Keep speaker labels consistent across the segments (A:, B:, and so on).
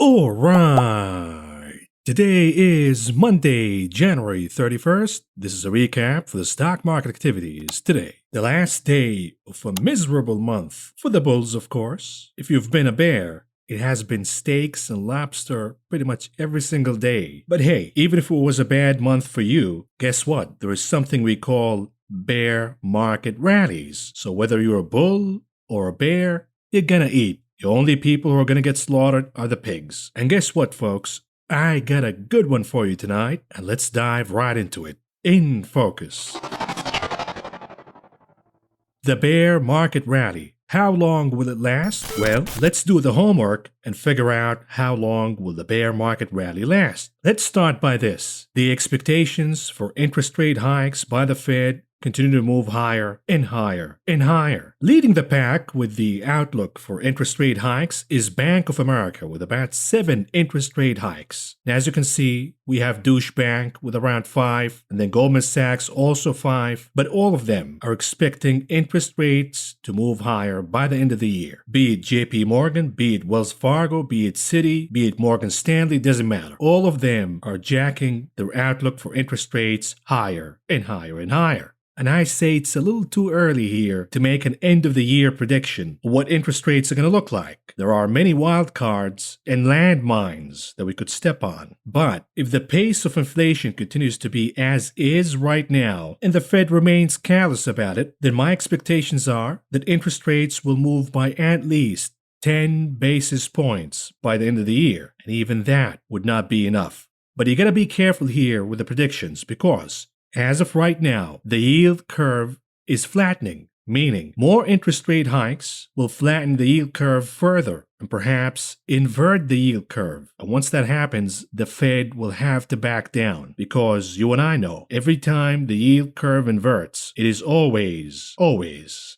A: All right. Today is Monday, January 31st. This is a recap for the stock market activities today. The last day of a miserable month for the bulls, of course. If you've been a bear, it has been steaks and lobster pretty much every single day. But hey, even if it was a bad month for you, guess what? There is something we call bear market rallies. So whether you're a bull or a bear, you're gonna eat. The only people who are going to get slaughtered are the pigs. And guess what, folks? I got a good one for you tonight, and let's dive right into it. In focus. The bear market rally. How long will it last? Well, let's do the homework and figure out how long will the bear market rally last. Let's start by this. The expectations for interest rate hikes by the Fed continue to move higher and higher and higher. Leading the pack with the outlook for interest rate hikes is Bank of America with about 7 interest rate hikes. Now, as you can see, we have Deutsche Bank with around 5, and then Goldman Sachs also 5, but all of them are expecting interest rates to move higher by the end of the year. Be it JP Morgan, be it Wells Fargo, be it Citi, be it Morgan Stanley, doesn't matter. All of them are jacking their outlook for interest rates higher and higher and higher. And I say it's a little too early here to make an end-of-the-year prediction of what interest rates are going to look like. There are many wild cards and landmines that we could step on. But if the pace of inflation continues to be as is right now, and the Fed remains callous about it, then my expectations are that interest rates will move by at least 10 basis points by the end of the year. And even that would not be enough. But you got to be careful here with the predictions because as of right now, the yield curve is flattening, meaning more interest rate hikes will flatten the yield curve further and perhaps invert the yield curve. And once that happens, the Fed will have to back down because you and I know every time the yield curve inverts, it is always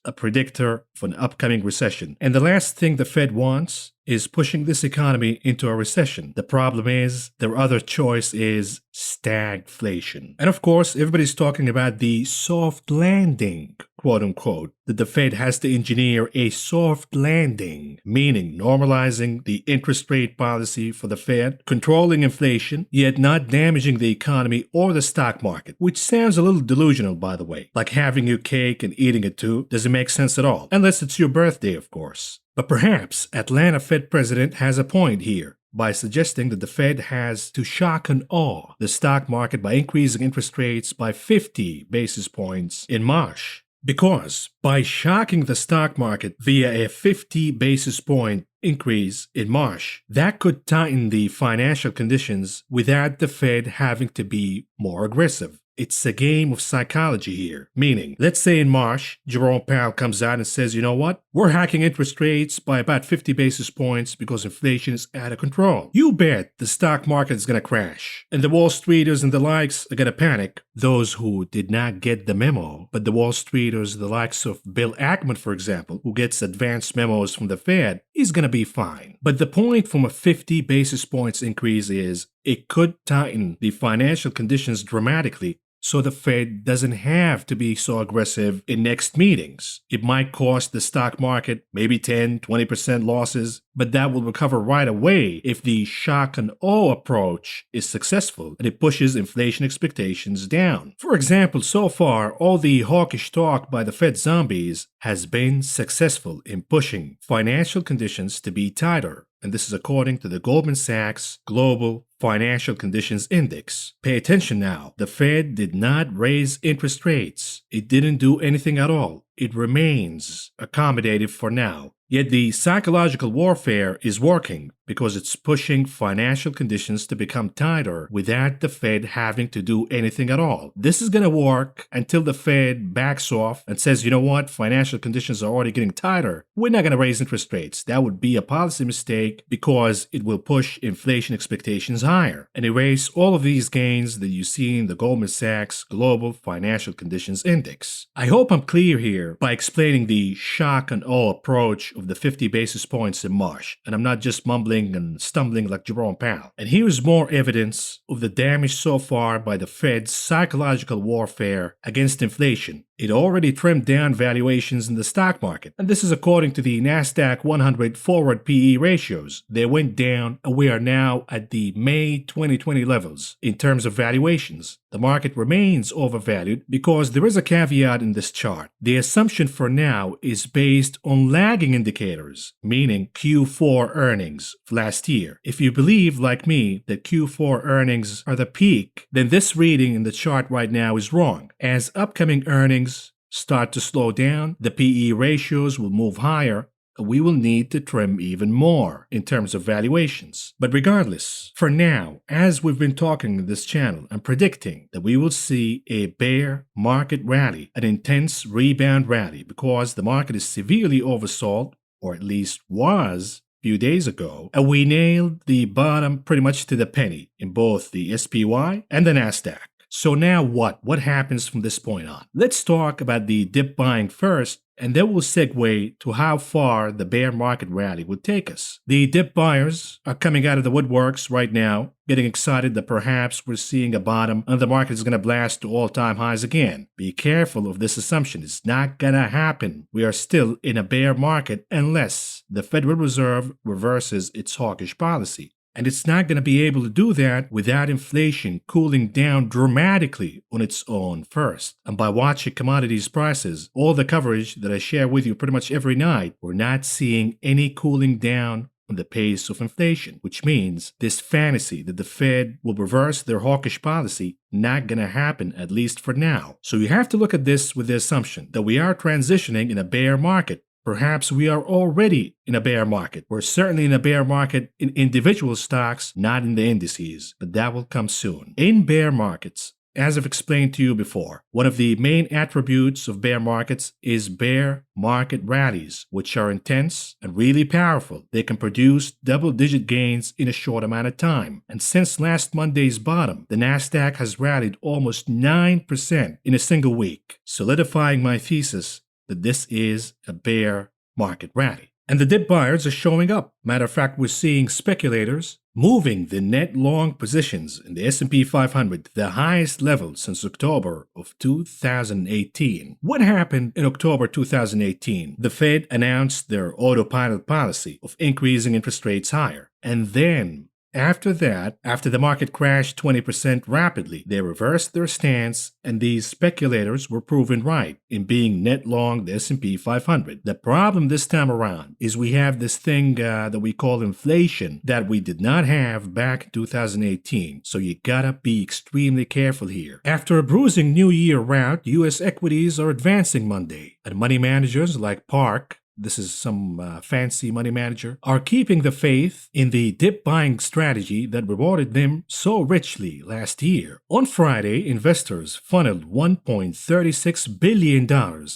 A: a predictor for an upcoming recession. And the last thing the Fed wants is pushing this economy into a recession. The problem is their other choice is stagflation. And of course, everybody's talking about the soft landing, quote unquote, that the Fed has to engineer a soft landing, meaning normalizing the interest rate policy for the Fed, controlling inflation, yet not damaging the economy or the stock market, which sounds a little delusional, by the way. Like having your cake and eating it too doesn't make sense at all, unless it's your birthday, of course. But perhaps Atlanta Fed president has a point here by suggesting that the Fed has to shock and awe the stock market by increasing interest rates by 50 basis points in March. Because by shocking the stock market via a 50 basis point increase in March, that could tighten the financial conditions without the Fed having to be more aggressive. It's a game of psychology here, meaning, let's say in March, Jerome Powell comes out and says, you know what? We're hiking interest rates by about 50 basis points because inflation is out of control. You bet the stock market is going to crash. And the Wall Streeters and the likes are going to panic. Those who did not get the memo, but the Wall Streeters, the likes of Bill Ackman, for example, who gets advanced memos from the Fed, is going to be fine. But the point from a 50 basis points increase is it could tighten the financial conditions dramatically, so the Fed doesn't have to be so aggressive in next meetings. It might cost the stock market maybe 10-20% losses, but that will recover right away if the shock and awe approach is successful and it pushes inflation expectations down. For example, so far, all the hawkish talk by the Fed zombies has been successful in pushing financial conditions to be tighter. And this is according to the Goldman Sachs Global Financial Conditions Index. Pay attention now. The Fed did not raise interest rates. It didn't do anything at all. It remains accommodative for now. Yet the psychological warfare is working because it's pushing financial conditions to become tighter without the Fed having to do anything at all. This is going to work until the Fed backs off and says, you know what, financial conditions are already getting tighter. We're not going to raise interest rates. That would be a policy mistake because it will push inflation expectations higher and erase all of these gains that you see in the Goldman Sachs Global Financial Conditions Index. I hope I'm clear here by explaining the shock and awe approach of of the 50 basis points in March. And I'm not just mumbling and stumbling like Jerome Powell. And here's more evidence of the damage so far by the Fed's psychological warfare against inflation. It already trimmed down valuations in the stock market. And this is according to the NASDAQ 100 forward PE ratios. They went down and we are now at the May 2020 levels in terms of valuations. The market remains overvalued because there is a caveat in this chart. The assumption for now is based on lagging indicators, meaning Q4 earnings of last year. If you believe, like me, that Q4 earnings are the peak, then this reading in the chart right now is wrong. As upcoming earnings start to slow down, the PE ratios will move higher, we will need to trim even more in terms of valuations. But regardless, for now, as we've been talking in this channel, I'm predicting that we will see a bear market rally, an intense rebound rally, because the market is severely oversold, or at least was a few days ago, and we nailed the bottom pretty much to the penny in both the SPY and the NASDAQ. So now what? What happens from this point on? Let's talk about the dip buying first, and then we'll segue to how far the bear market rally would take us. The dip buyers are coming out of the woodworks right now, getting excited that perhaps we're seeing a bottom and the market is going to blast to all-time highs again. Be careful of this assumption. It's not going to happen. We are still in a bear market unless the Federal Reserve reverses its hawkish policy. And it's not going to be able to do that without inflation cooling down dramatically on its own first. And by watching commodities prices, all the coverage that I share with you pretty much every night, we're not seeing any cooling down on the pace of inflation, which means this fantasy that the Fed will reverse their hawkish policy not going to happen, at least for now. So you have to look at this with the assumption that we are transitioning in a bear market. Perhaps we are already in a bear market. We're certainly in a bear market in individual stocks, not in the indices, but that will come soon. In bear markets, as I've explained to you before, one of the main attributes of bear markets is bear market rallies, which are intense and really powerful. They can produce double-digit gains in a short amount of time. And since last Monday's bottom, the NASDAQ has rallied almost 9% in a single week, solidifying my thesis that this is a bear market rally. And the dip buyers are showing up. Matter of fact, we're seeing speculators moving the net long positions in the S&P 500 to the highest level since October of 2018. What happened in October 2018? The Fed announced their autopilot policy of increasing interest rates higher. And then after that, after the market crashed 20% rapidly, they reversed their stance, and these speculators were proven right in being net long the S&P 500. The problem this time around is we have this thing that we call inflation that we did not have back in 2018. So you gotta be extremely careful here. After a bruising New Year rout, U.S. equities are advancing Monday, and money managers like Park, this is some fancy money manager, are keeping the faith in the dip buying strategy that rewarded them so richly last year. On Friday, investors funneled $1.36 billion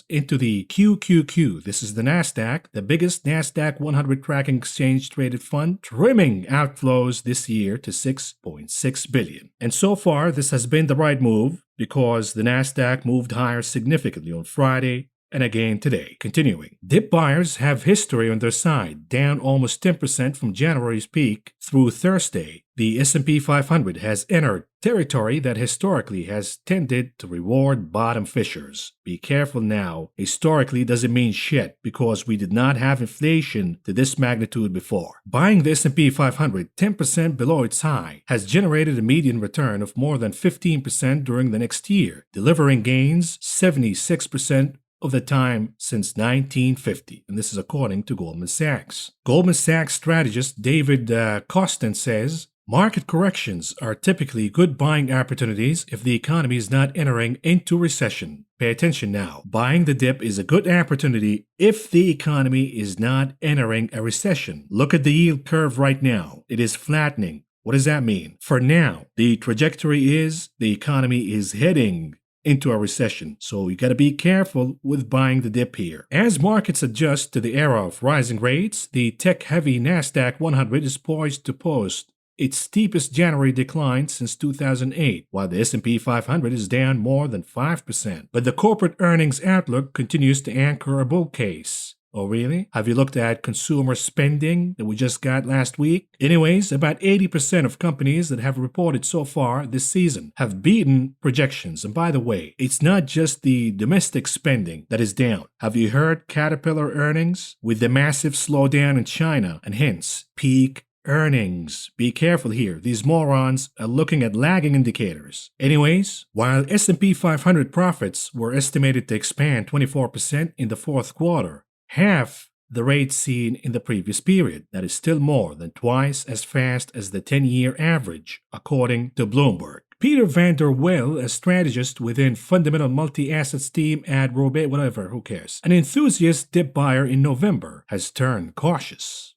A: into the QQQ. This is the NASDAQ, the biggest NASDAQ 100 tracking exchange traded fund, trimming outflows this year to $6.6 billion. And so far, this has been the right move because the NASDAQ moved higher significantly on Friday and again today. Continuing, dip buyers have history on their side, down almost 10% from January's peak through Thursday. The S&P 500 has entered territory that historically has tended to reward bottom fishers. Be careful now. Historically doesn't mean shit because we did not have inflation to this magnitude before. Buying the S&P 500 10% below its high has generated a median return of more than 15% during the next year, delivering gains 76% of the time since 1950, and this is according to Goldman Sachs. Goldman Sachs strategist David Costin says, market corrections are typically good buying opportunities if the economy is not entering into recession. Pay attention now. Buying the dip is a good opportunity if the economy is not entering a recession. Look at the yield curve right now. It is flattening. What does that mean? For now, the trajectory is the economy is heading into a recession, so you got to be careful with buying the dip here. As markets adjust to the era of rising rates, the tech-heavy NASDAQ 100 is poised to post its steepest January decline since 2008, while the S&P 500 is down more than 5%. But the corporate earnings outlook continues to anchor a bull case. Oh, really? Have you looked at consumer spending that we just got last week? Anyways, about 80% of companies that have reported so far this season have beaten projections. And by the way, it's not just the domestic spending that is down. Have you heard Caterpillar earnings? With the massive slowdown in China and hence peak earnings. Be careful here. These morons are looking at lagging indicators. Anyways, while S&P 500 profits were estimated to expand 24% in the fourth quarter, half the rate seen in the previous period. That is still more than twice as fast as the 10-year average, according to Bloomberg. Peter van der Wel, a strategist within fundamental multi-assets team at Robert, whatever, who cares, an enthusiast dip buyer in November, has turned cautious.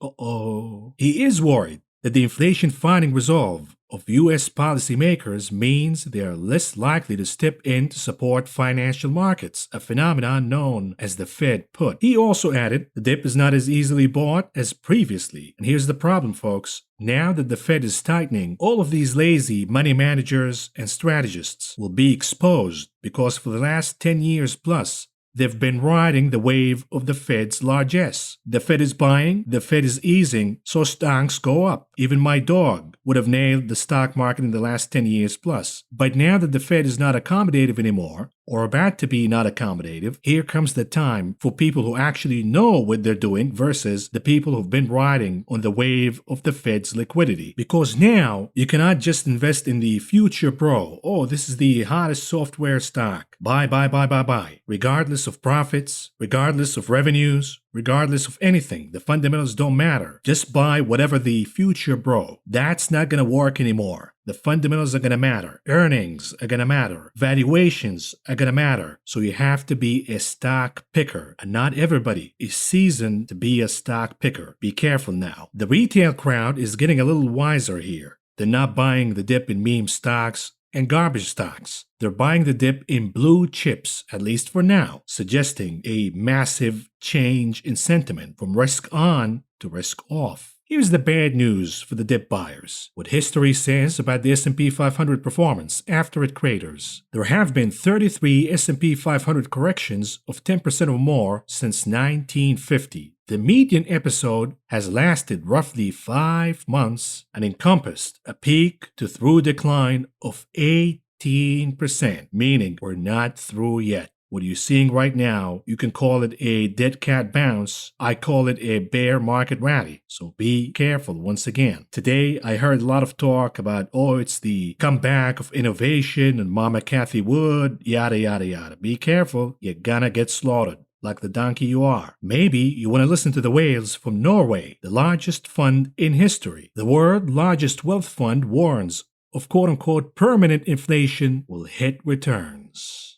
A: He is worried that the inflation fighting resolve of U.S. policymakers means they are less likely to step in to support financial markets, a phenomenon known as the Fed put. He also added, the dip is not as easily bought as previously. And here's the problem, folks. Now that the Fed is tightening, all of these lazy money managers and strategists will be exposed because for the last 10 years plus, they've been riding the wave of the Fed's largesse. The Fed is buying, the Fed is easing, so stocks go up. Even my dog would have nailed the stock market in the last 10 years plus. But now that the Fed is not accommodative anymore, or about to be not accommodative, here comes the time for people who actually know what they're doing versus the people who've been riding on the wave of the Fed's liquidity. Because now you cannot just invest in the future bro. Oh, this is the hottest software stock. Buy. Regardless of profits, regardless of revenues, regardless of anything, the fundamentals don't matter. Just buy whatever the future bro. That's not going to work anymore. The fundamentals are going to matter. Earnings are going to matter. Valuations are going to matter. So you have to be a stock picker. And not everybody is seasoned to be a stock picker. Be careful now. The retail crowd is getting a little wiser here. They're not buying the dip in meme stocks and garbage stocks. They're buying the dip in blue chips, at least for now, suggesting a massive change in sentiment from risk on to risk off. Here's the bad news for the dip buyers. What history says about the S&P 500 performance after it craters. There have been 33 S&P 500 corrections of 10% or more since 1950. The median episode has lasted roughly 5 months and encompassed a peak to through decline of 18%, meaning we're not through yet. What you're seeing right now, you can call it a dead cat bounce. I call it a bear market rally. So be careful once again. Today, I heard a lot of talk about, it's the comeback of innovation and Mama Cathy Wood, yada, yada, yada. Be careful. You're gonna get slaughtered like the donkey you are. Maybe you want to listen to the whales from Norway, the largest fund in history. The world's largest wealth fund warns of quote-unquote permanent inflation will hit returns.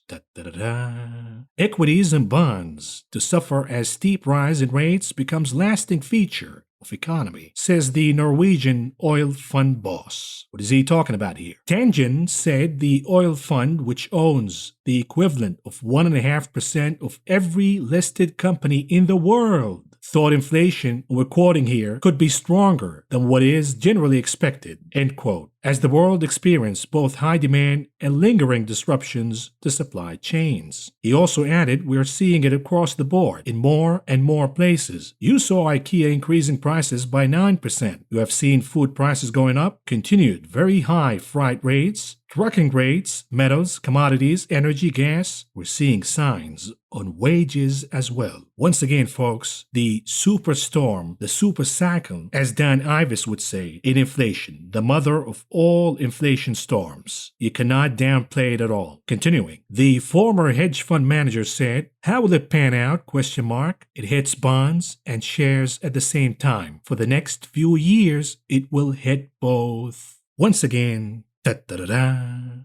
A: Equities and bonds to suffer as steep rise in rates becomes lasting feature of economy, says the Norwegian oil fund boss. What is he talking about here? Tangen said the oil fund, which owns the equivalent of 1.5% of every listed company in the world, thought inflation, we're quoting here, could be stronger than what is generally expected, end quote, as the world experienced both high demand and lingering disruptions to supply chains. He also added, we're seeing it across the board in more and more places. You saw IKEA increasing prices by 9%. You have seen food prices going up, continued very high freight rates, trucking rates, metals, commodities, energy, gas. We're seeing signs on wages as well. Once again, folks, the superstorm, the super cycle, as Dan Ives would say, in inflation, the mother of all inflation storms. You cannot downplay it at all. Continuing, the former hedge fund manager said, how will it pan out? It hits bonds and shares at the same time. For the next few years, it will hit both. Once again,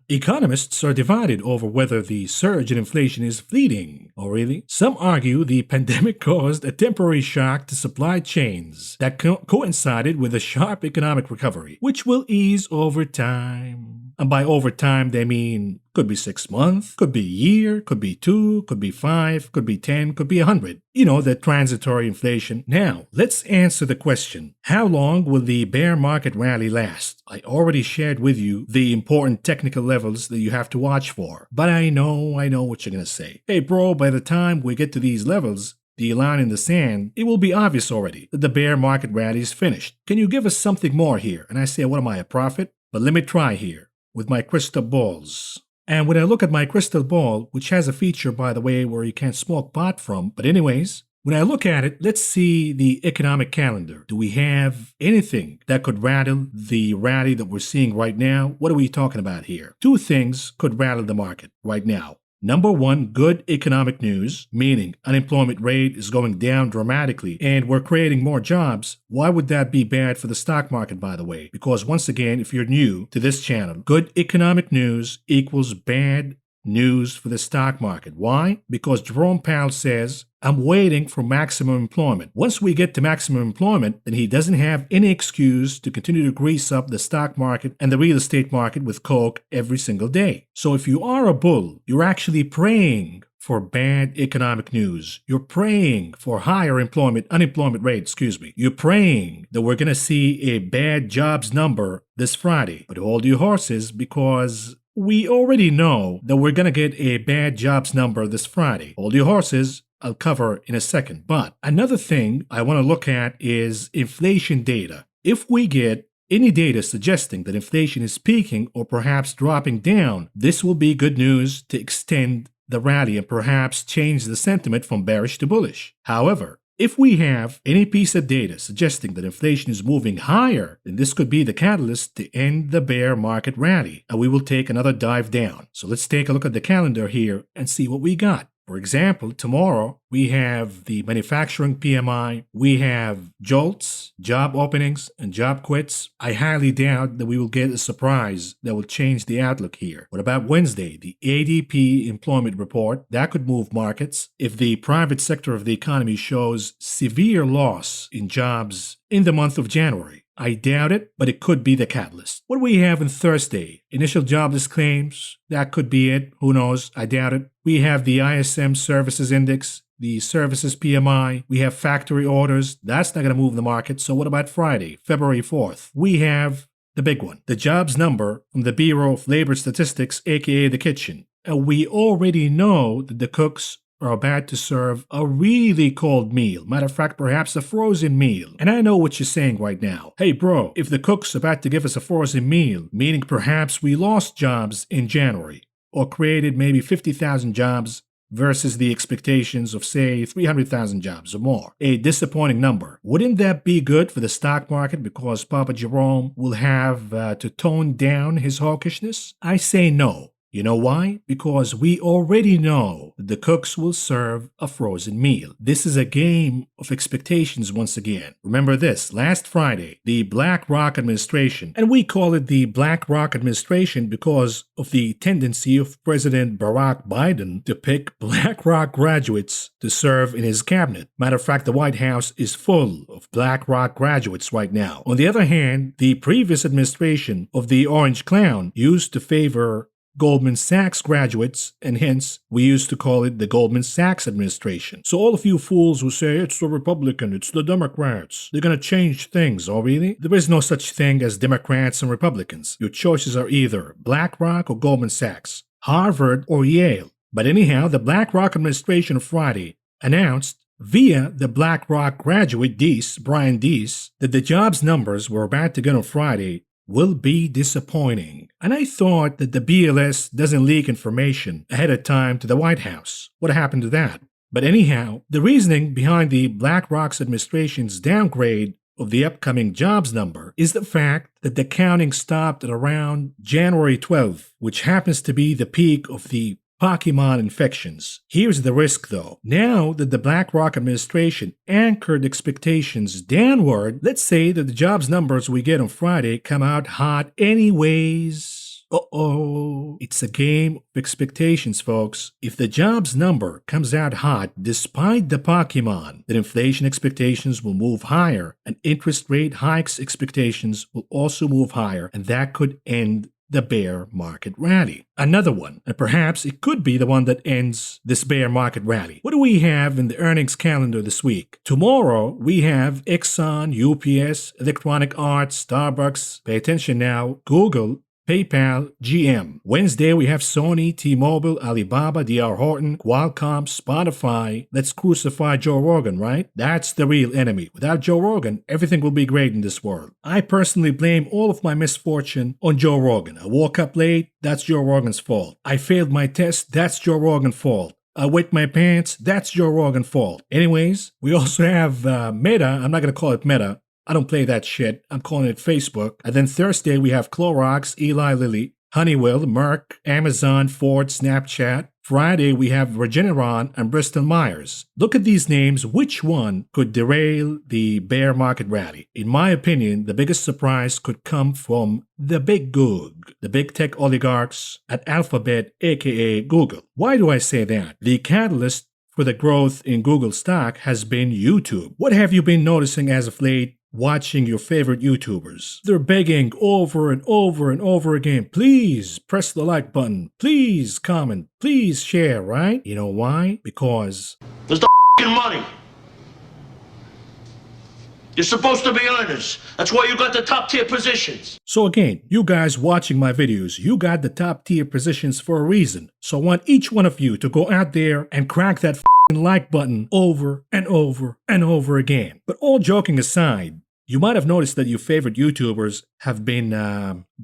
A: economists are divided over whether the surge in inflation is fleeting. Oh, really? Some argue the pandemic caused a temporary shock to supply chains that coincided with a sharp economic recovery, which will ease over time. And by over time, they mean could be 6 months, could be a year, could be 2, could be 5, could be 10, could be 100. You know, the transitory inflation. Now, let's answer the question. How long will the bear market rally last? I already shared with you the important technical levels that you have to watch for. But I know what you're going to say. Hey bro, by the time we get to these levels, the line in the sand, it will be obvious already that the bear market rally is finished. Can you give us something more here? And I say, what am I, a prophet? But let me try here with my crystal balls. And when I look at my crystal ball, which has a feature, by the way, where you can't smoke pot from, but anyways, when I look at it, let's see the economic calendar. Do we have anything that could rattle the rally that we're seeing right now? What are we talking about here? Two things could rattle the market right now. Number one, good economic news, meaning unemployment rate is going down dramatically and we're creating more jobs. Why would that be bad for the stock market, by the way? Because once again, if you're new to this channel, good economic news equals bad news for the stock market. Why? Because Jerome Powell says, I'm waiting for maximum employment. Once we get to maximum employment, then he doesn't have any excuse to continue to grease up the stock market and the real estate market with coke every single day. So if you are a bull, you're actually praying for bad economic news. You're praying for higher unemployment rate. You're praying that we're going to see a bad jobs number this Friday. But hold your horses, because we already know that we're going to get a bad jobs number this Friday. Hold your horses. I'll cover in a second. But another thing I want to look at is inflation data. If we get any data suggesting that inflation is peaking or perhaps dropping down, this will be good news to extend the rally and perhaps change the sentiment from bearish to bullish. However, if we have any piece of data suggesting that inflation is moving higher, then this could be the catalyst to end the bear market rally, and we will take another dive down. So let's take a look at the calendar here and see what we got. For example, tomorrow we have the manufacturing PMI, we have JOLTS, job openings, and job quits. I highly doubt that we will get a surprise that will change the outlook here. What about Wednesday? The ADP employment report, that could move markets. If the private sector of the economy shows severe loss in jobs in the month of January, I doubt it, but it could be the catalyst. What do we have on Thursday? Initial jobless claims. That could be it. Who knows? I doubt it. We have the ISM Services Index, the Services PMI. We have factory orders. That's not going to move the market. So what about Friday, February 4th? We have the big one, the jobs number from the Bureau of Labor Statistics, aka the kitchen. And we already know that the cooks are about to serve a really cold meal. Matter of fact, perhaps a frozen meal. And I know what you're saying right now. Hey bro, if the cook's about to give us a frozen meal, meaning perhaps we lost jobs in January, or created maybe 50,000 jobs versus the expectations of, say, 300,000 jobs or more. A disappointing number. Wouldn't that be good for the stock market because Papa Jerome will have to tone down his hawkishness? I say no. You know why? Because we already know that the cooks will serve a frozen meal. This is a game of expectations once again. Remember this, last Friday, the BlackRock administration, and we call it the BlackRock administration because of the tendency of President Barack Biden to pick BlackRock graduates to serve in his cabinet. Matter of fact, the White House is full of BlackRock graduates right now. On the other hand, the previous administration of the Orange Clown used to favor Goldman Sachs graduates, and hence we used to call it the Goldman Sachs administration. So all of you fools who say it's the Republican, it's the Democrats, they're gonna change things, oh really? There is no such thing as Democrats and Republicans. Your choices are either BlackRock or Goldman Sachs, Harvard or Yale. But anyhow, the BlackRock administration on Friday announced via the BlackRock graduate Brian Deese, that the jobs numbers we're about to get on Friday will be disappointing. And I thought that the BLS doesn't leak information ahead of time to the White House. What happened to that? But anyhow, the reasoning behind the BlackRock's administration's downgrade of the upcoming jobs number is the fact that the counting stopped at around January 12th, which happens to be the peak of the Pokemon infections. Here's the risk though. Now that the BlackRock administration anchored expectations downward, let's say that the jobs numbers we get on Friday come out hot anyways. It's a game of expectations, folks. If the jobs number comes out hot despite the Pokemon, then inflation expectations will move higher and interest rate hikes expectations will also move higher, and that could end the bear market rally. Another one, and perhaps it could be the one that ends this bear market rally. What do we have in the earnings calendar this week? Tomorrow, we have Exxon, UPS, Electronic Arts, Starbucks, pay attention now, Google, PayPal, GM. Wednesday, we have Sony, T-Mobile, Alibaba, DR Horton, Qualcomm, Spotify. Let's crucify Joe Rogan, right? That's the real enemy. Without Joe Rogan, everything will be great in this world. I personally blame all of my misfortune on Joe Rogan. I woke up late, that's Joe Rogan's fault. I failed my test, that's Joe Rogan's fault. I wet my pants, that's Joe Rogan's fault. Anyways, we also have Meta. I'm not going to call it Meta. I don't play that shit. I'm calling it Facebook. And then Thursday, we have Clorox, Eli Lilly, Honeywell, Merck, Amazon, Ford, Snapchat. Friday, we have Regeneron and Bristol Myers. Look at these names. Which one could derail the bear market rally? In my opinion, the biggest surprise could come from the big Goog, the big tech oligarchs at Alphabet, aka Google. Why do I say that? The catalyst for the growth in Google stock has been YouTube. What have you been noticing as of late? Watching your favorite YouTubers. They're begging over and over and over again, please press the like button, please comment, please share, right? You know why? Because
B: there's the money. You're supposed to be earners. That's why you got the top tier positions.
A: So again, you guys watching my videos, you got the top tier positions for a reason. So I want each one of you to go out there and crack that like button over and over and over again. But all joking aside, you might have noticed that your favorite YouTubers have been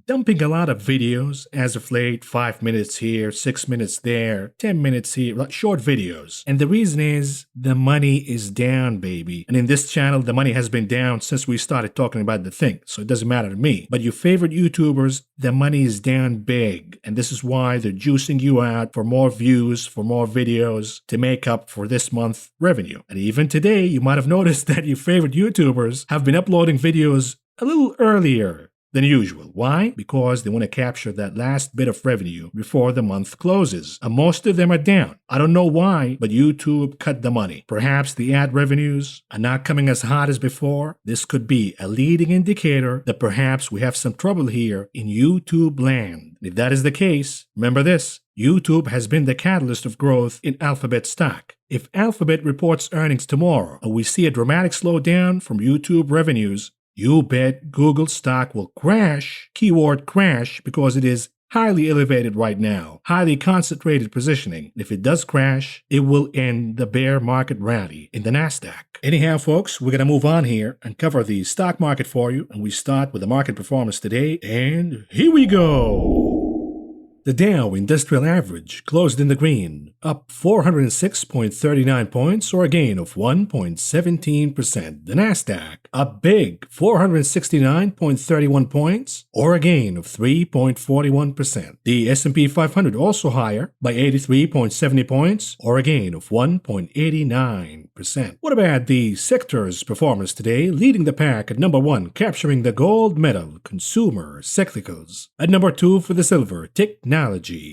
A: dumping a lot of videos as of late, 5 minutes here, 6 minutes there, 10 minutes here, like short videos. And the reason is the money is down, baby. And in this channel, the money has been down since we started talking about the thing, so it doesn't matter to me. But your favorite YouTubers, the money is down big. And this is why they're juicing you out for more views, for more videos to make up for this month's revenue. And even today, you might have noticed that your favorite YouTubers have been uploading videos a little earlier than usual. Why? Because they want to capture that last bit of revenue before the month closes. And most of them are down. I don't know why, but YouTube cut the money. Perhaps the ad revenues are not coming as hot as before. This could be a leading indicator that perhaps we have some trouble here in YouTube land. If that is the case, remember this. YouTube has been the catalyst of growth in Alphabet stock. If Alphabet reports earnings tomorrow and we see a dramatic slowdown from YouTube revenues, you bet Google stock will crash, keyword crash, because it is highly elevated right now, highly concentrated positioning. If it does crash, it will end the bear market rally in the NASDAQ. Anyhow, folks, we're going to move on here and cover the stock market for you. And we start with the market performance today. And here we go. The Dow Industrial Average closed in the green, up 406.39 points, or a gain of 1.17%. The Nasdaq up big, 469.31 points, or a gain of 3.41%. The S&P 500 also higher by 83.70 points, or a gain of 1.89%. What about the sector's performance today? Leading the pack at number 1, capturing the gold medal, consumer cyclicals. At number 2 for the silver, technology.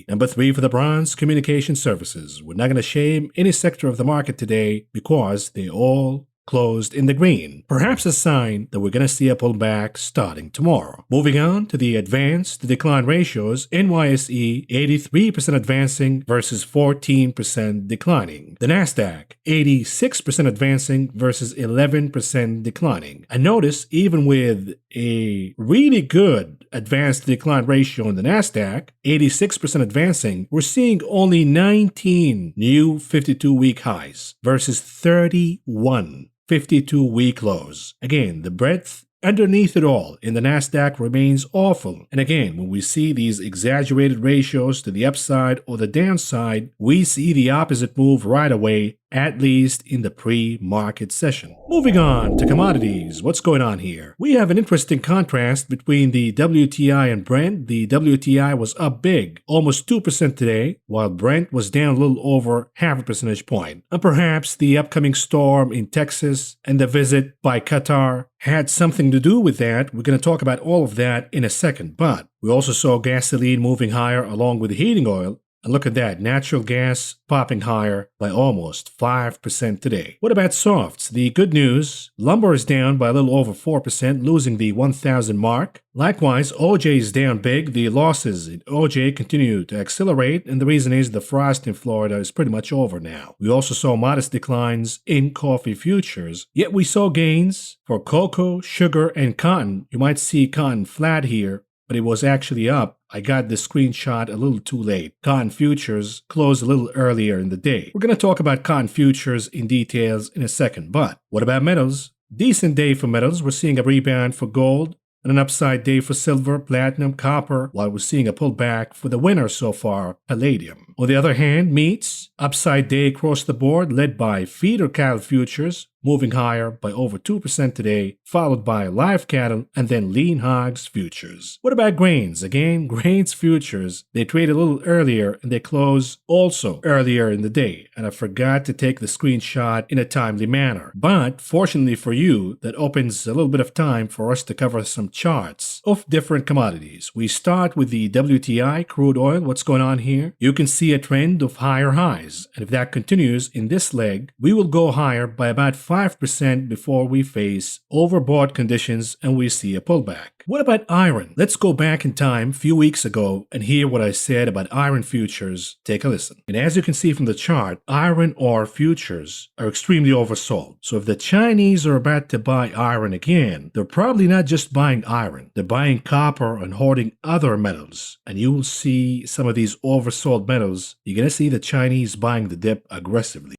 A: Number 3 for the bronze, communication services. We're not going to shame any sector of the market today because they all closed in the green. Perhaps a sign that we're going to see a pullback starting tomorrow. Moving on to the advance to decline ratios, NYSE 83% advancing versus 14% declining. The Nasdaq 86% advancing versus 11% declining. And notice, even with a really good advance to decline ratio in the Nasdaq, 86% advancing, we're seeing only 19 new 52-week highs versus 31 52-week lows. Again, the breadth underneath it all in the Nasdaq remains awful. And again, when we see these exaggerated ratios to the upside or the downside, we see the opposite move right away, at least in the pre-market session. Moving on to commodities. What's going on here? We have an interesting contrast between the WTI and Brent. The WTI was up big, almost 2% today, while Brent was down a little over half a percentage point. And perhaps the upcoming storm in Texas and the visit by Qatar had something to do with that. We're going to talk about all of that in a second. But we also saw gasoline moving higher along with heating oil. And look at that, natural gas popping higher by almost 5% today. What about softs? The good news, lumber is down by a little over 4%, losing the 1,000 mark. Likewise, OJ is down big. The losses in OJ continue to accelerate, and the reason is the frost in Florida is pretty much over now. We also saw modest declines in coffee futures, yet we saw gains for cocoa, sugar, and cotton. You might see cotton flat here, but it was actually up I got this screenshot a little too late. Cotton futures closed a little earlier in the day. We're going to talk about cotton futures in details in a second, but what about metals? Decent day for metals. We're seeing a rebound for gold and an upside day for silver, platinum, copper, while we're seeing a pullback for the winner so far, palladium. On the other hand, meats, upside day across the board, led by feeder cattle futures, moving higher by over 2% today, followed by live cattle and then lean hogs futures. What about grains? Again, grains futures, they trade a little earlier and they close also earlier in the day. And I forgot to take the screenshot in a timely manner. But fortunately for you, that opens a little bit of time for us to cover some charts of different commodities. We start with the WTI crude oil. What's going on here? You can see a trend of higher highs. And if that continues in this leg, we will go higher by about 5% before we face overbought conditions and we see a pullback. What about iron? Let's go back in time a few weeks ago and hear what I said about iron futures. Take a listen. And as you can see from the chart, iron ore futures are extremely oversold. So if the Chinese are about to buy iron again, they're probably not just buying iron. They're buying copper and hoarding other metals. And you will see some of these oversold metals. You're going to see the Chinese buying the dip aggressively.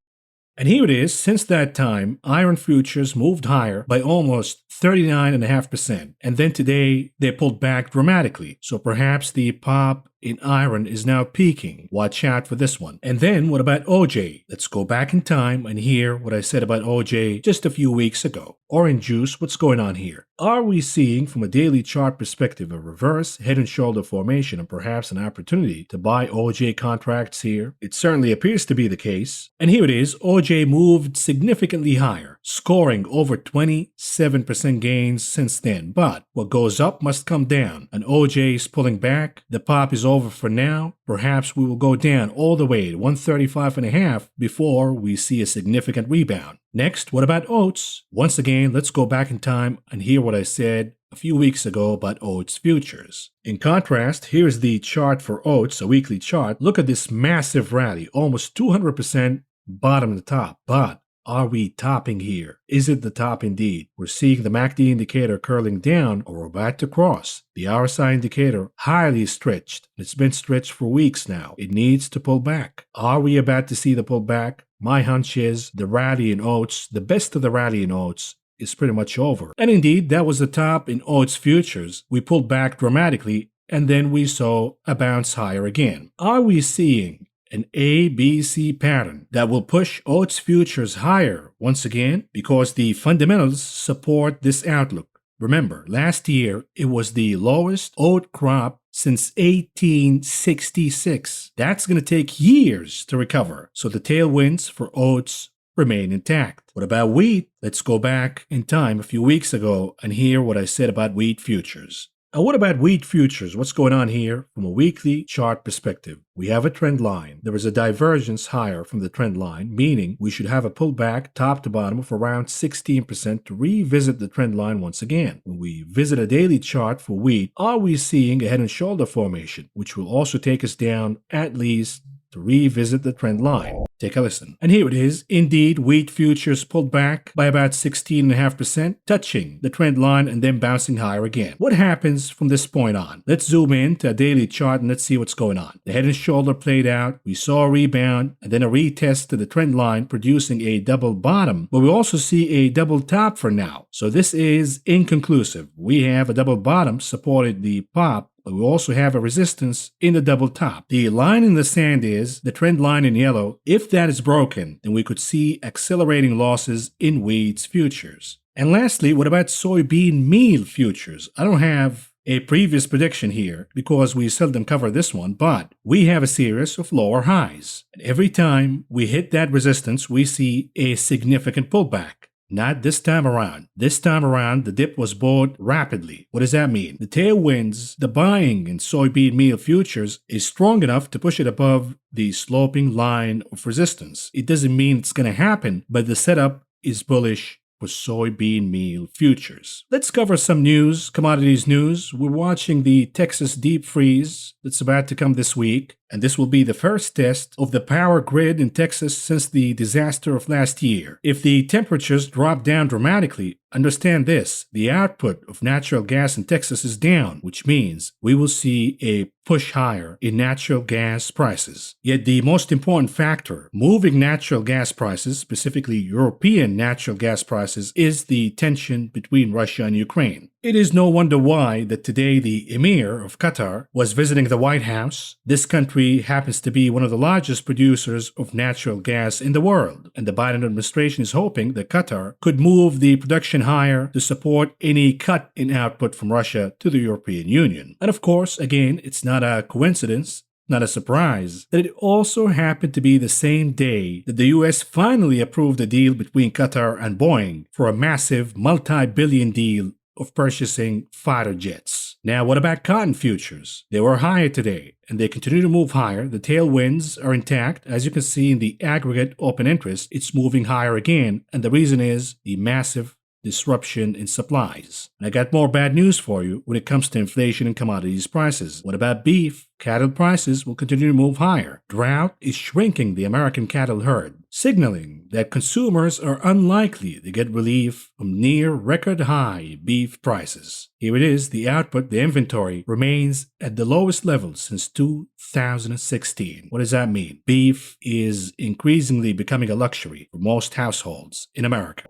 A: And here it is. Since that time, iron futures moved higher by almost 39.5%. And then today, they pulled back dramatically. So perhaps the pop in iron is now peaking. Watch out for this one. And then what about OJ? Let's go back in time and hear what I said about OJ just a few weeks ago. Orange juice, what's going on here? Are we seeing from a daily chart perspective a reverse head and shoulder formation and perhaps an opportunity to buy OJ contracts here? It certainly appears to be the case. And here it is. OJ moved significantly higher, scoring over 27% gains since then. But what goes up must come down. And OJ is pulling back. The pop is over for now. Perhaps we will go down all the way to 135.5 before we see a significant rebound. Next, what about oats? Once again, let's go back in time and hear what I said a few weeks ago about oats futures. In contrast, here's the chart for oats, a weekly chart. Look at this massive rally, almost 200% bottom to top. But are we topping here? Is it the top indeed? We're seeing the MACD indicator curling down or we're about to cross. The RSI indicator highly stretched. It's been stretched for weeks now. It needs to pull back. Are we about to see the pullback? My hunch is the rally in oats, the best of the rally in oats, is pretty much over. And indeed, that was the top in oats futures. We pulled back dramatically and then we saw a bounce higher again. Are we seeing an ABC pattern that will push oats futures higher once again? Because the fundamentals support this outlook. Remember, last year it was the lowest oat crop since 1866. That's going to take years to recover. So the tailwinds for oats remain intact. What about wheat? Let's go back in time a few weeks ago and hear what I said about wheat futures. Now, what about wheat futures? What's going on here from a weekly chart perspective? We have a trend line. There is a divergence higher from the trend line, meaning we should have a pullback top to bottom of around 16% to revisit the trend line once again. When we visit a daily chart for wheat, are we seeing a head and shoulder formation, which will also take us down at least to revisit the trend line? Take a listen. And here it is. Indeed, wheat futures pulled back by about 16.5%, touching the trend line and then bouncing higher again. What happens from this point on? Let's zoom in to a daily chart and let's see what's going on. The head and shoulder played out. We saw a rebound and then a retest to the trend line, producing a double bottom, but we also see a double top for now. So this is inconclusive. We have a double bottom supported the pop, but we also have a resistance in the double top. The line in the sand is the trend line in yellow. If that is broken, then we could see accelerating losses in wheat futures. And lastly, what about soybean meal futures? I don't have a previous prediction here because we seldom cover this one, but we have a series of lower highs. And every time we hit that resistance, we see a significant pullback. Not this time around. This time around, the dip was bought rapidly. What does that mean? The tailwinds, the buying in soybean meal futures is strong enough to push it above the sloping line of resistance. It doesn't mean it's going to happen, but the setup is bullish for soybean meal futures. Let's cover some news, commodities news. We're watching the Texas deep freeze that's about to come this week. and this will be the first test of the power grid in Texas since the disaster of last year. If the temperatures drop down dramatically, understand this: the output of natural gas in Texas is down, which means we will see a push higher in natural gas prices. Yet the most important factor moving natural gas prices, specifically European natural gas prices, is the tension between Russia and Ukraine. It is no wonder why that today the Emir of Qatar was visiting the White House. This country happens to be one of the largest producers of natural gas in the world, and the Biden administration is hoping that Qatar could move the production higher to support any cut in output from Russia to the European Union. And of course, again, it's not a coincidence, not a surprise, that it also happened to be the same day that the US finally approved a deal between Qatar and Boeing for a massive multi-billion deal of purchasing fighter jets. Now, what about cotton futures? They were higher today, and they continue to move higher. The tailwinds are intact. As you can see in the aggregate open interest, it's moving higher again, and the reason is the massive disruption in supplies. And I got more bad news for you when it comes to inflation and commodities prices. What about beef? Cattle prices will continue to move higher. Drought is shrinking the American cattle herd, signaling that consumers are unlikely to get relief from near record high beef prices. Here it is: the output, the inventory, remains at the lowest level since 2016. What does that mean? Beef is increasingly becoming a luxury for most households in America.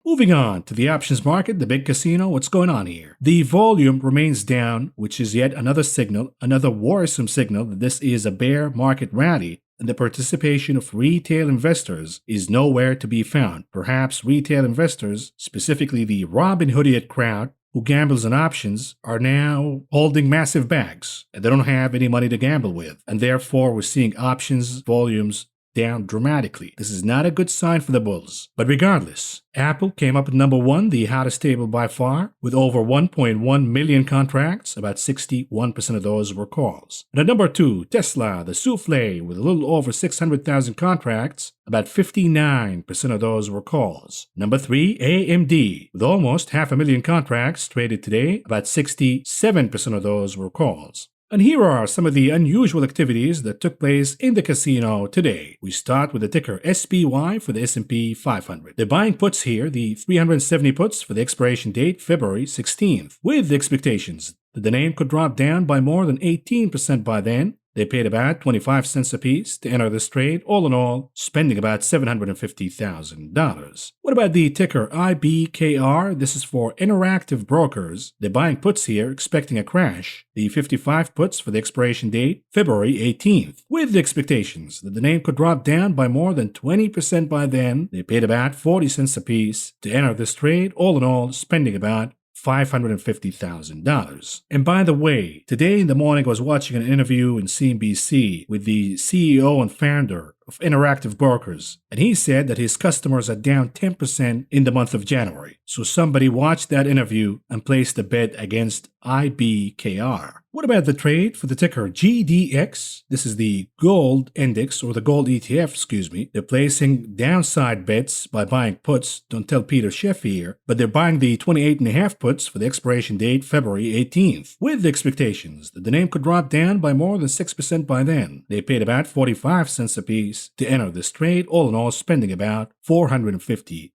A: Moving on to the options market, the big casino, what's going on here? The volume remains down, which is yet another signal, another worrisome signal that this is a bear market rally, and the participation of retail investors is nowhere to be found. Perhaps retail investors, specifically the Robin Hoodiot crowd, who gambles on options, are now holding massive bags, and they don't have any money to gamble with, and therefore we're seeing options volumes down dramatically. This is not a good sign for the bulls. But regardless, Apple came up at number 1, the hottest table by far, with over 1.1 million contracts. About 61% of those were calls. And at number 2, Tesla, the souffle, with a little over 600,000 contracts. About 59% of those were calls. Number 3, AMD, with almost 500,000 contracts traded today. About 67% of those were calls. And here are some of the unusual activities that took place in the casino today. We start with the ticker SPY for the S&P 500. They're buying puts here, the 370 puts for the expiration date February 16th, with the expectations that the name could drop down by more than 18% by then. They paid about 25 cents apiece to enter this trade, all in all, spending about $750,000. What about the ticker IBKR? This is for interactive brokers. They're buying puts here, expecting a crash. The 55 puts for the expiration date, February 18th, with the expectations that the name could drop down by more than 20% by then. They paid about 40 cents apiece to enter this trade, all in all, spending about $550,000. And by the way, today in the morning I was watching an interview in CNBC with the CEO and founder of Interactive Brokers, and he said that his customers are down 10% in the month of January. So somebody watched that interview and placed a bet against IBKR. What about the trade for the ticker GDX? This is the gold index, or the gold ETF, They're placing downside bets by buying puts. Don't tell Peter Schiff here, but they're buying the 28.5 puts for the expiration date February 18th, with the expectations that the name could drop down by more than 6% by then. They paid about 45 cents apiece to enter this trade, all in all spending about $450,000.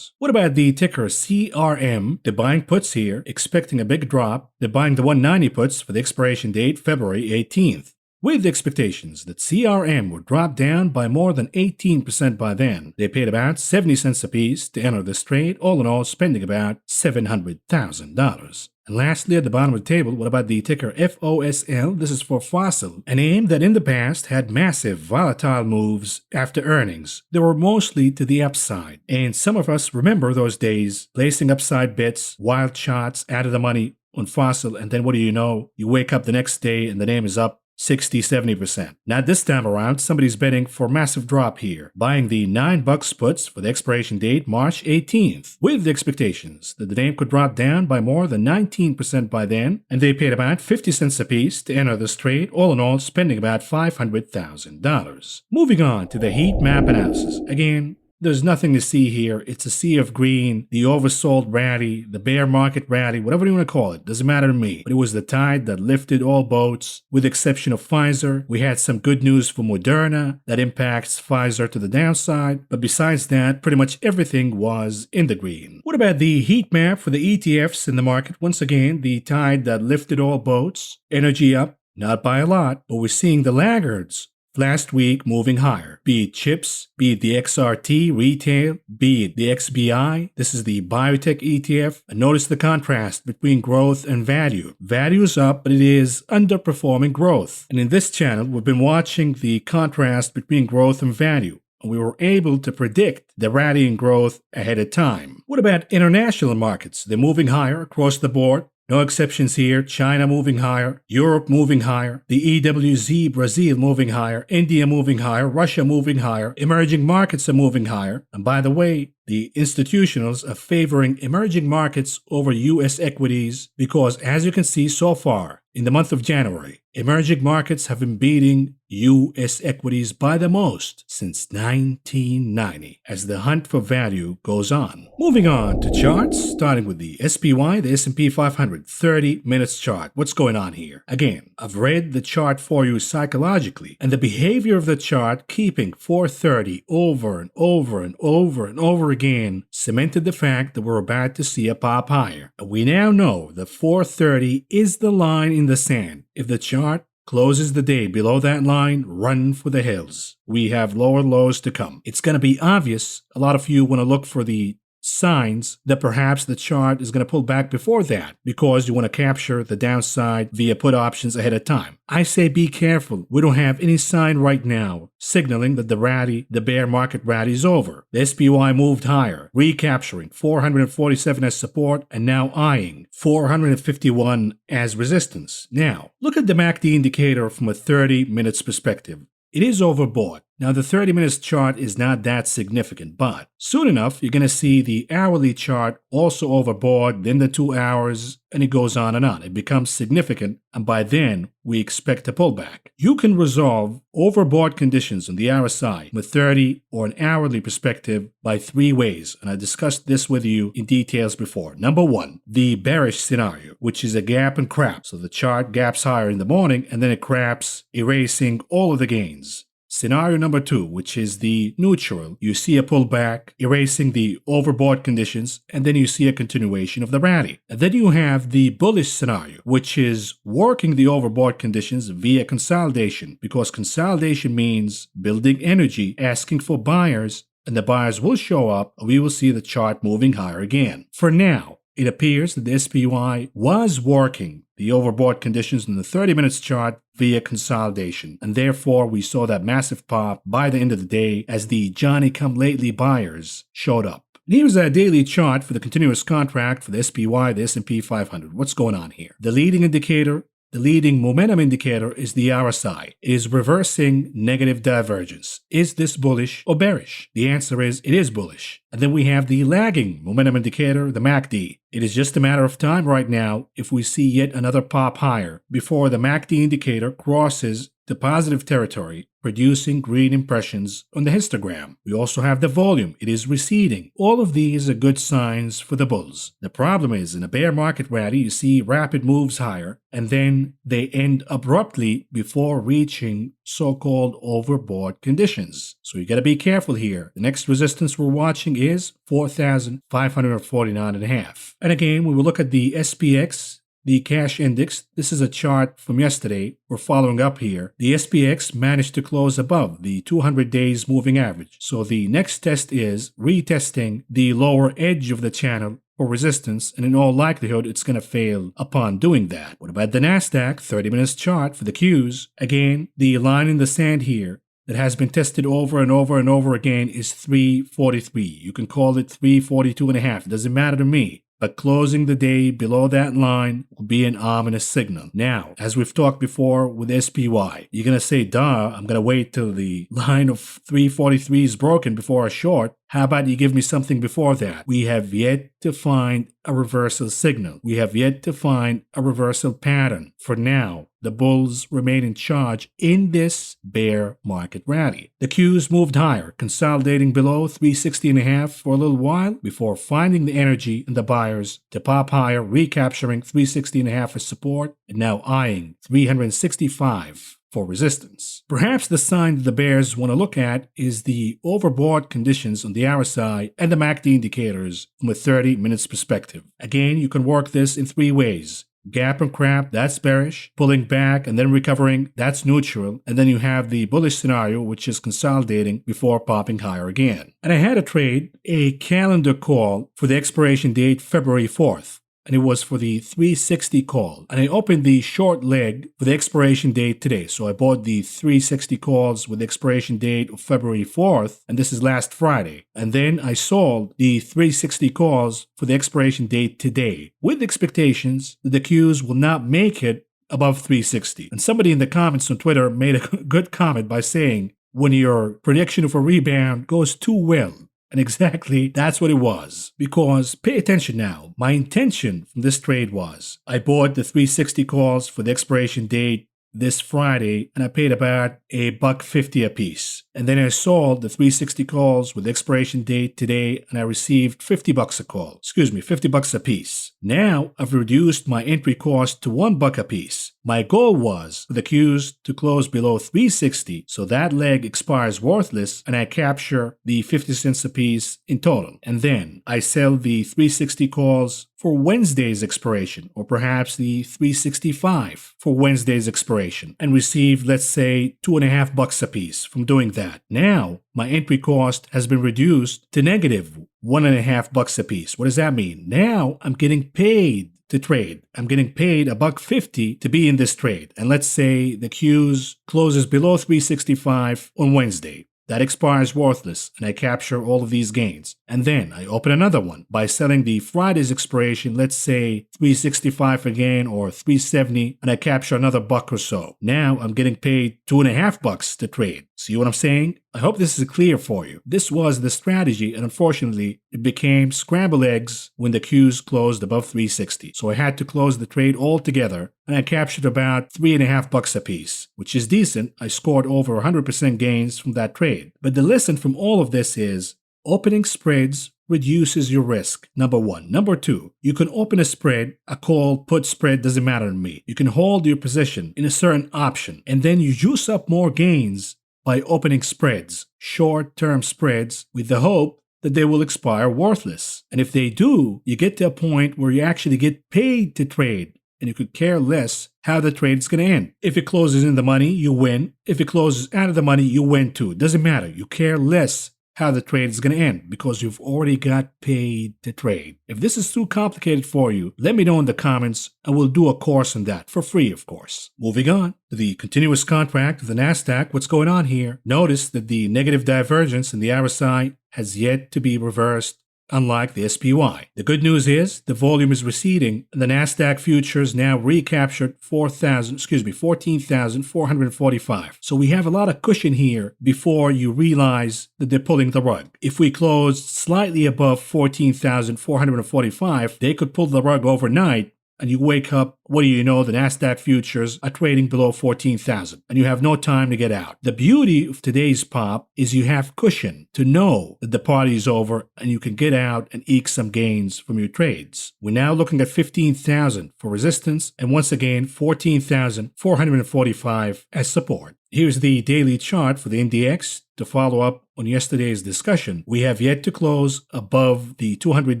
A: What about the ticker CRM? They're buying puts here, expecting a big drop. They're buying the 190 puts for the expiration date February 18th, with the expectations that CRM would drop down by more than 18% by then. They paid about 70 cents apiece to enter this trade, all in all spending about $700,000. And lastly, at the bottom of the table, what about the ticker FOSL? This is for Fossil, a name that in the past had massive volatile moves after earnings. They were mostly to the upside. And some of us remember those days, placing upside bets, wild shots out of the money on Fossil, and then what do you know? You wake up the next day and the name is up 60-70%. Now this time around, somebody's betting for a massive drop here, buying the $9 puts for the expiration date March 18th, with the expectations that the name could drop down by more than 19% by then, and they paid about 50 cents apiece to enter this trade, all in all spending about $500,000. Moving on to the heat map analysis. Again, there's nothing to see here. It's a sea of green, the oversold rally, the bear market rally, whatever you want to call it. Doesn't matter to me. But it was the tide that lifted all boats, with the exception of Pfizer. We had some good news for Moderna that impacts Pfizer to the downside. But besides that, pretty much everything was in the green. What about the heat map for the ETFs in the market? Once again, the tide that lifted all boats. Energy up, not by a lot, but we're seeing the laggards last week moving higher, be it chips, be it the XRT retail, be it the XBI. This is the biotech ETF. And notice the contrast between growth and value. Value is up, but it is underperforming growth. And in this channel, we've been watching the contrast between growth and value. And we were able to predict the rally in growth ahead of time. What about international markets? They're moving higher across the board. No exceptions here. China moving higher, Europe moving higher, the EWZ Brazil moving higher, India moving higher, Russia moving higher, emerging markets are moving higher. And by the way, the institutionals are favoring emerging markets over US equities because, as you can see so far, in the month of January, emerging markets have been beating US equities by the most since 1990 as the hunt for value goes on. Moving on to charts, starting with the SPY, the S&P 500, 30 minutes chart. What's going on here? Again, I've read the chart for you psychologically, and the behavior of the chart keeping 430 over and over and over and over again cemented the fact that we're about to see a pop higher. And we now know that 430 is the line in the sand. If the chart closes the day below that line, run for the hills. We have lower lows to come. It's going to be obvious. A lot of you want to look for the signs that perhaps the chart is going to pull back before that because you want to capture the downside via put options ahead of time. I say be careful. We don't have any sign right now signaling that the bear market rally is over. The SPY moved higher, recapturing 447 as support and now eyeing 451 as resistance. Now, look at the MACD indicator from a 30 minutes perspective. It is overbought. Now, the 30 minutes chart is not that significant, but soon enough, you're going to see the hourly chart also overbought, then the 2 hours, and it goes on and on. It becomes significant, and by then, we expect a pullback. You can resolve overbought conditions on the RSI from a 30 or an hourly perspective by 3 ways, and I discussed this with you in details before. Number 1, the bearish scenario, which is a gap and crap. So the chart gaps higher in the morning, and then it craps, erasing all of the gains. Scenario number 2, which is the neutral, you see a pullback, erasing the overbought conditions, and then you see a continuation of the rally. And then you have the bullish scenario, which is working the overbought conditions via consolidation, because consolidation means building energy, asking for buyers, and the buyers will show up, and we will see the chart moving higher again. For now, it appears that the SPY was working the overbought conditions in the 30 minutes chart via consolidation, and therefore we saw that massive pop by the end of the day as the Johnny-come-lately buyers showed up. And here's our daily chart for the continuous contract for the SPY, the S&P 500. What's going on here? The leading indicator, the leading momentum indicator is the RSI. It is reversing negative divergence. Is this bullish or bearish? The answer is it is bullish. And then we have the lagging momentum indicator, the MACD. It is just a matter of time right now if we see yet another pop higher before the MACD indicator crosses the positive territory, producing green impressions on the histogram. We also have the volume. It is receding. All of these are good signs for the bulls. The problem is, in a bear market rally, you see rapid moves higher, and then they end abruptly before reaching so-called overbought conditions. So you got to be careful here. The next resistance we're watching is 4,549.5. And again, we will look at the SPX, the cash index. This is a chart from yesterday. We're following up here. The SPX managed to close above the 200 days moving average. So the next test is retesting the lower edge of the channel for resistance, and in all likelihood, it's going to fail upon doing that. What about the NASDAQ 30 minutes chart for the Qs? Again, the line in the sand here that has been tested over and over and over again is 343. You can call it 342.5. It doesn't matter to me. But closing the day below that line will be an ominous signal. Now, as we've talked before with SPY, you're going to say, duh, I'm going to wait till the line of 343 is broken before a short. How about you give me something before that? We have yet to find a reversal signal. We have yet to find a reversal pattern. For now, the bulls remain in charge in this bear market rally. The Qs moved higher, consolidating below 360.5 for a little while before finding the energy in the buyers to pop higher, recapturing 360.5 as support and now eyeing 365 for resistance. Perhaps the sign that the bears want to look at is the overbought conditions on the RSI and the MACD indicators from a 30 minutes perspective. Again, you can work this in three ways. Gap and crap, that's bearish. Pulling back and then recovering, that's neutral. And then you have the bullish scenario, which is consolidating before popping higher again. And I had a trade, a calendar call for the expiration date February 4th. And it was for the 360 call. And I opened the short leg for the expiration date today. So I bought the 360 calls with the expiration date of February 4th, and this is last Friday. And then I sold the 360 calls for the expiration date today, with expectations that the Qs will not make it above 360. And somebody in the comments on Twitter made a good comment by saying, when your prediction of a rebound goes too well, and exactly that's what it was. Because pay attention now. My intention from this trade was I bought the 360 calls for the expiration date this Friday, and I paid about $1.50 a piece. And then I sold the 360 calls with the expiration date today, and I received $50 a call. $50 a piece. Now I've reduced my entry cost to $1 a piece. My goal was for the Qs to close below 360, so that leg expires worthless, and I capture the 50 cents a piece in total. And then I sell the 360 calls for Wednesday's expiration, or perhaps the 365 for Wednesday's expiration, and receive, let's say, $2.50 a piece from doing that. Now, my entry cost has been reduced to negative $1.50 a piece. What does that mean? Now, I'm getting paid to trade. I'm getting paid $1.50 to be in this trade. And let's say the Qs closes below 365 on Wednesday. That expires worthless, and I capture all of these gains. And then I open another one by selling the Friday's expiration, let's say 365 again or 370, and I capture another $1 or so. Now I'm getting paid $2.50 to trade. See what I'm saying? I hope this is clear for you. This was the strategy, and unfortunately, it became scrambled eggs when the Qs closed above 360. So I had to close the trade altogether, and I captured about $3.50 a piece, which is decent. I scored over 100% gains from that trade. But the lesson from all of this is opening spreads reduces your risk, number one. Number two, you can open a spread, a call, put spread, doesn't matter to me. You can hold your position in a certain option, and then you juice up more gains by opening spreads, short-term spreads, with the hope that they will expire worthless. And if they do, you get to a point where you actually get paid to trade, and you could care less how the trade is going to end. If it closes in the money, you win. If it closes out of the money, you win too. It doesn't matter. You care less how the trade is going to end because you've already got paid to trade. If this is too complicated for you, let me know in the comments and we'll do a course on that for free, of course. Moving on to the continuous contract of the NASDAQ, what's going on here? Notice that the negative divergence in the RSI has yet to be reversed, unlike the SPY. The good news is the volume is receding, and the NASDAQ futures now recaptured 14,445. So we have a lot of cushion here before you realize that they're pulling the rug. If we closed slightly above 14,445, they could pull the rug overnight, and you wake up, what do you know, the NASDAQ futures are trading below 14,000, and you have no time to get out. The beauty of today's pop is you have cushion to know that the party is over, and you can get out and eke some gains from your trades. We're now looking at 15,000 for resistance, and once again, 14,445 as support. Here's the daily chart for the NDX. To follow up on yesterday's discussion, we have yet to close above the 200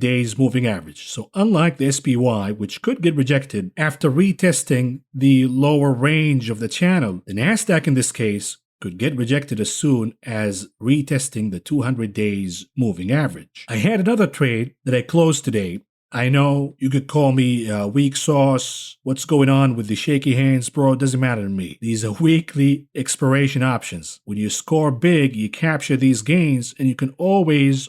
A: days moving average. So unlike the SPY, which could get rejected after retesting the lower range of the channel, the NASDAQ in this case could get rejected as soon as retesting the 200 days moving average. I had another trade that I closed today. I know you could call me weak sauce. What's going on with the shaky hands, bro? It doesn't matter to me. These are weekly expiration options. When you score big, you capture these gains, and you can always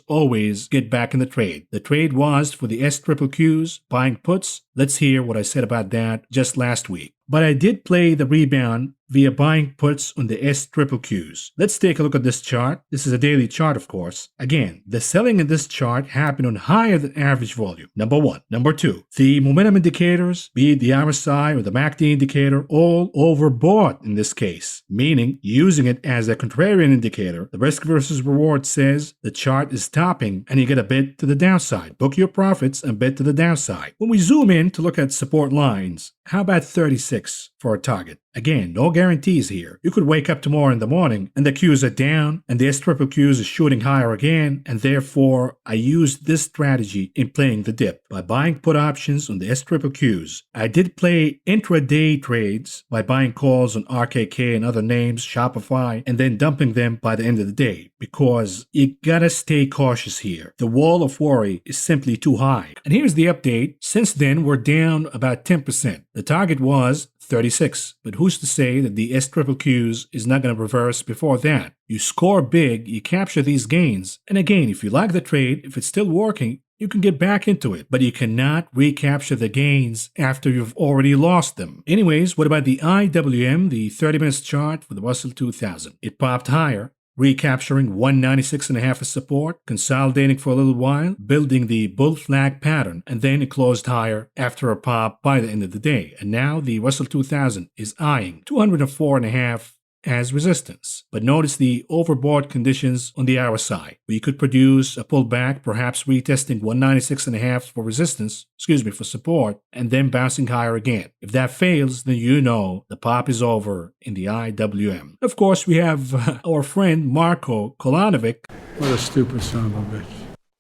A: get back in the trade. The trade was for the SQQs, buying puts. Let's hear what I said about that just last week. but I did play the rebound via buying puts on the SQQs. Let's take a look at this chart. This is a daily chart, of course. Again, the selling in this chart happened on higher than average volume. Number one. Number two, the momentum indicators, be it the RSI or the MACD indicator, all overbought in this case, meaning using it as a contrarian indicator, the risk versus reward says the chart is topping and you get a bid to the downside. Book your profits and bid to the downside. When we zoom in to look at support lines, how about 36 for a target? Again, no guarantees here. You could wake up tomorrow in the morning and the Qs are down and the SQQs is shooting higher again, and therefore I used this strategy in playing the dip by buying put options on the SQQs. I did play intraday trades by buying calls on RKK and other names, Shopify, and then dumping them by the end of the day because you gotta stay cautious here. The wall of worry is simply too high. And here's the update. Since then, we're down about 10%. The target was 36, but who's to say that the SQQs is not going to reverse before that? You score big, you capture these gains, and again, if you like the trade, if it's still working, you can get back into it, but you cannot recapture the gains after you've already lost them. Anyways, what about the IWM, the 30 minutes chart for the Russell 2000? It popped higher, recapturing 196.5 as support, consolidating for a little while, building the bull flag pattern, and then it closed higher after a pop by the end of the day. And now the Russell 2000 is eyeing 204.5 as resistance. But notice the overbought conditions on the RSI. We could produce a pullback, perhaps retesting 196.5 for resistance, for support, and then bouncing higher again. If that fails, then you know the pop is over in the IWM. Of course, we have our friend Marko Kolanovic.
C: What a stupid son of a bitch.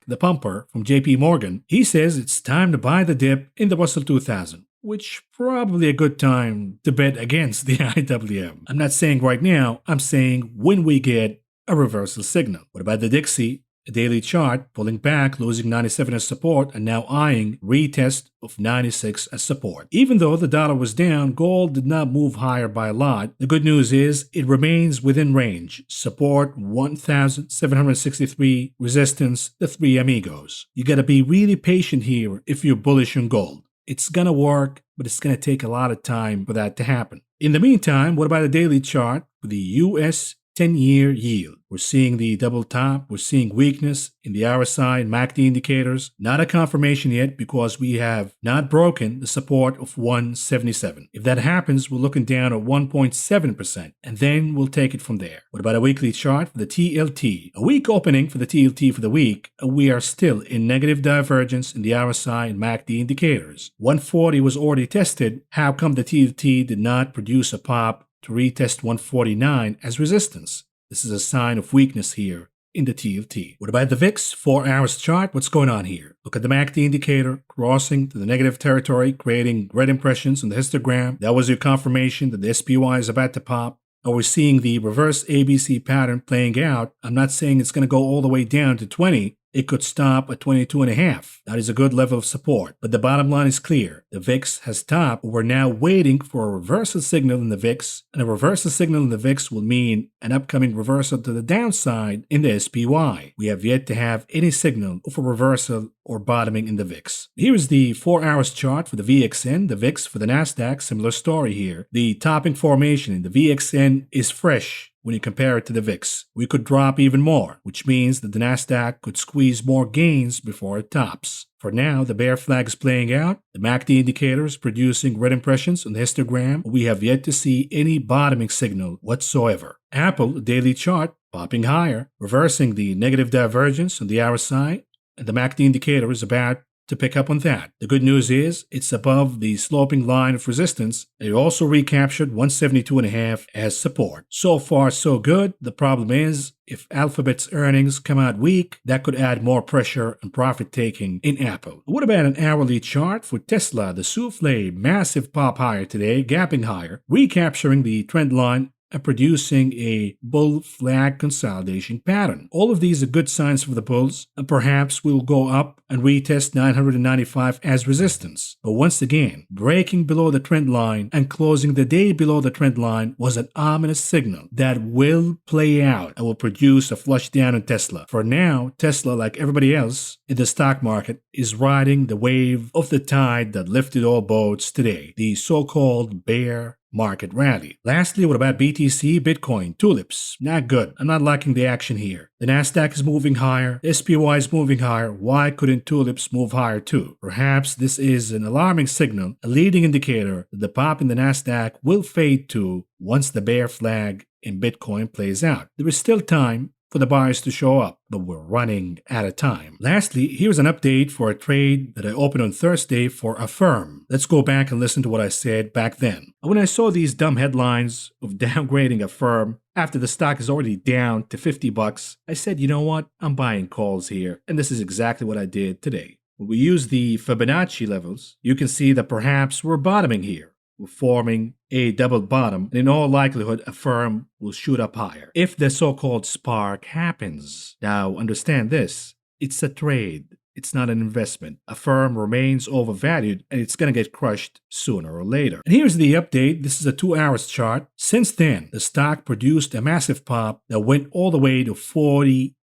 A: The pumper from JP Morgan. He says it's time to buy the dip in the Russell 2000. Which probably a good time to bet against the IWM. I'm not saying right now, I'm saying when we get a reversal signal. What about the Dixie? A daily chart pulling back, losing 97 as support, and now eyeing retest of 96 as support. Even though the dollar was down, gold did not move higher by a lot. The good news is it remains within range. Support 1,763, resistance the three amigos. You gotta be really patient here if you're bullish on gold. It's gonna work, but it's gonna take a lot of time for that to happen. In the meantime, what about a daily chart for the US 10-year yield? We're seeing the double top. We're seeing weakness in the RSI and MACD indicators. Not a confirmation yet because we have not broken the support of 177. If that happens, we're looking down at 1.7%, and then we'll take it from there. What about a weekly chart for the TLT? A weak opening for the TLT for the week. We are still in negative divergence in the RSI and MACD indicators. 140 was already tested. How come the TLT did not produce a pop to retest 149 as resistance? This is a sign of weakness here in the TLT. What about the VIX 4 hours chart? What's going on here? Look at the MACD indicator crossing to the negative territory, creating red impressions on the histogram. That was your confirmation that the SPY is about to pop. And we're seeing the reverse ABC pattern playing out. I'm not saying it's going to go all the way down to 20. It could stop at 22.5. That is a good level of support. But the bottom line is clear. The VIX has topped. We're now waiting for a reversal signal in the VIX. And a reversal signal in the VIX will mean an upcoming reversal to the downside in the SPY. We have yet to have any signal of a reversal or bottoming in the VIX. Here is the 4 hours chart for the VXN, the VIX for the NASDAQ. Similar story here. The topping formation in the VXN is fresh when you compare it to the VIX. We could drop even more, which means that the NASDAQ could squeeze more gains before it tops. For now, the bear flag is playing out. The MACD indicators producing red impressions on the histogram. We have yet to see any bottoming signal whatsoever. Apple, daily chart, popping higher, reversing the negative divergence on the RSI, and the MACD indicator is about to pick up on that. The good news is it's above the sloping line of resistance. It also recaptured 172.5 as support. So far, so good. The problem is if Alphabet's earnings come out weak, that could add more pressure and profit taking in Apple. What about an hourly chart for Tesla? The souffle, massive pop higher today, gapping higher, recapturing the trend line and producing a bull flag consolidation pattern. All of these are good signs for the bulls, and perhaps we'll go up and retest 995 as resistance. But once again, breaking below the trend line and closing the day below the trend line was an ominous signal that will play out and will produce a flush down in Tesla. For now, Tesla, like everybody else in the stock market, is riding the wave of the tide that lifted all boats today, the so-called bear market rally. Lastly, what about BTC, Bitcoin, tulips? Not good. I'm not liking the action here. The Nasdaq is moving higher, the SPY is moving higher. Why couldn't tulips move higher too? Perhaps this is an alarming signal, a leading indicator that the pop in the Nasdaq will fade too once the bear flag in Bitcoin plays out. There is still time for the buyers to show up, but we're running out of time. Lastly, here's an update for a trade that I opened on Thursday for a firm. Let's go back and listen to what I said back then. When I saw these dumb headlines of downgrading a firm after the stock is already down to $50, I said, you know what? I'm buying calls here. And this is exactly what I did today. When we use the Fibonacci levels, you can see that perhaps we're bottoming here. We're forming a double bottom, and in all likelihood, a firm will shoot up higher if the so-called spark happens. Now, understand this. It's a trade. It's not an investment. A firm remains overvalued, and it's going to get crushed sooner or later. And here's the update. This is a 2-hour chart. Since then, the stock produced a massive pop that went all the way to 40%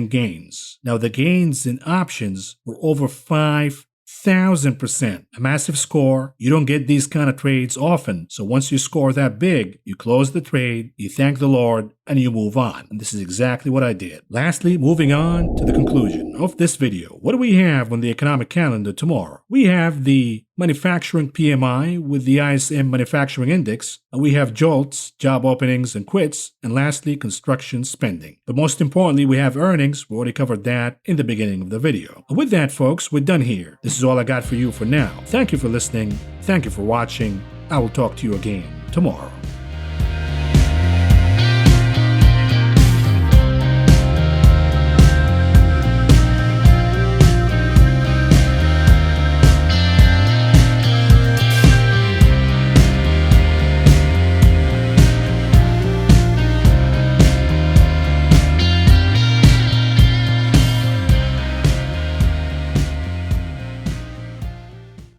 A: gains. Now, the gains in options were over 5,000%. A massive score. You don't get these kind of trades often. So once you score that big, you close the trade, you thank the Lord, and you move on. And this is exactly what I did. Lastly, moving on to the conclusion of this video. What do we have on the economic calendar tomorrow? We have the manufacturing PMI with the ISM manufacturing index, and we have JOLTS, job openings and quits, and lastly, construction spending. But most importantly, we have earnings. We already covered that in the beginning of the video. And with that, folks, we're done here. This is all I got for you for now. Thank you for listening. Thank you for watching. I will talk to you again tomorrow.